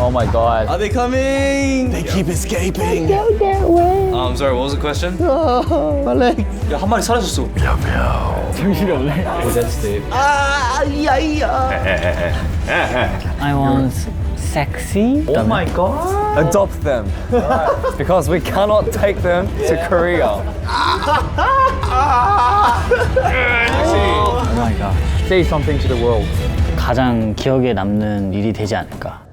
Oh my god. Are they coming? They keep escaping. I'm sorry, what was the question? My leg. 야, 한 마리 사라졌어. 정신이 없네. Oh, that's deep. I want sexy. Oh my god. Adopt them. Because we cannot take them to Korea. Oh my god. Say something to the world. 가장 기억에 남는 일이 되지 않을까.